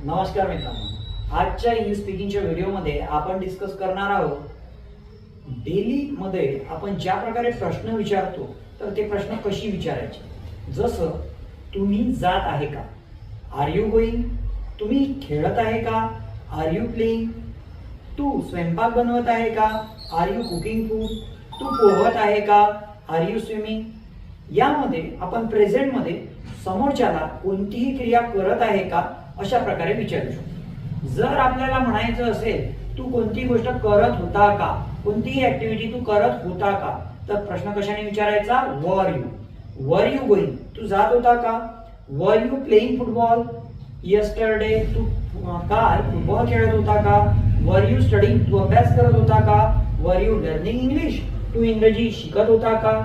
नमस्कार मित्रांनो, आजच्या इंग्लिश स्पीकिंगच्या व्हिडिओमध्ये आपण डिस्कस करणार आहोत डेली मध्ये आपण ज्या प्रकारे प्रश्न विचारतो तर ते प्रश्न कशी विचारायचे। जसं तुम्ही जात आहे का, आर यू गोइंग, तुम्ही खेळत आहे का, आर यू प्लेइंग, तू स्वयंपाक बनवत आहे का, आर यू कुकिंग फूड, तू पोहत आहे का, आर यू स्विमिंग। यामध्ये आपण प्रेझेंट मध्ये समोरच्याला कोणतीही क्रिया करत आहे का अशा प्रकारे विचारू शकतो। जर आपल्याला म्हणायचं असेल तू कोणती गोष्ट करत होता का, कोणतीही ऍक्टिव्हिटी तू करत होता का, तर प्रश्न कशाने विचारायचा, वर यू गोइंग, तू जात होता का, were you playing football yesterday, तू काल फुटबॉल खेळत होता का, वर यू स्टडींग, तू अभ्यास करत होता का, वर यू लर्निंग इंग्लिश, तू इंग्रजी शिकत होता का।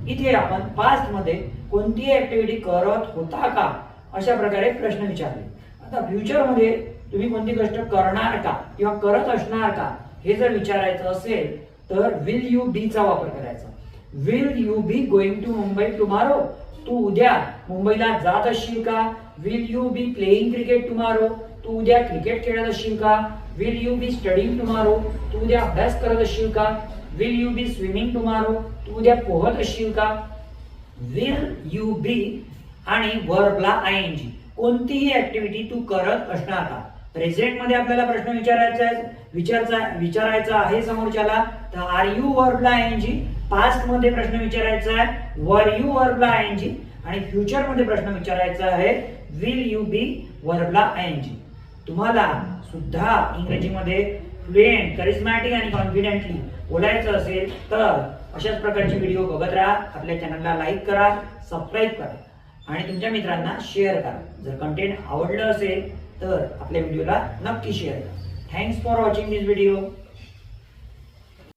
इथे आपण पास्ट मध्ये कोणती ऍक्टिव्हिटी करत होता का अशा प्रकारे प्रश्न विचारले। आता फ्युचर मध्ये तुम्ही कोणती गोष्ट करणार का किंवा करत असणार का हे जर विचारायचं असेल तर विल यू बी चा वापर करायचा। Will you be going to Mumbai tomorrow, तू उद्या मुंबईला जात असशील का, will you be playing cricket tomorrow, तू उद्या क्रिकेट खेळत असशील का, will you be studying tomorrow, तू उद्या अभ्यास करत असशील का, will you be swimming tomorrow, तू उद्या पोहत असशील का। विल यू बी आणि वर्बला आयएनजी, कोणतीही ऍक्टिव्हिटी तू करत असणार का। प्रेझेंट मध्ये आपल्याला प्रश्न विचारायचा आहे समोरच्याला, तर आर यू वर्बला आयएनजी, पास्ट मध्ये प्रश्न विचारायचा आहे वर यू वर्बला आयएनजी, आणि फ्युचर मध्ये प्रश्न विचारायचा आहे विल यू बी वर्बला आयएनजी। तुम्हाला सुद्धा इंग्रजीमध्ये फ्लुएंट, करिस्मॅटिक आणि कॉन्फिडेंटली बोलायचं असेल तर अशाच प्रकारचे व्हिडिओ बघत राहा। आपल्या चॅनलला लाईक करा, सबस्क्राईब करा आणि तुमच्या मित्रांना शेअर करा। जर कंटेंट आवडलं असेल तर आपल्या व्हिडिओला नक्की शेअर करा। Thanks for watching this video.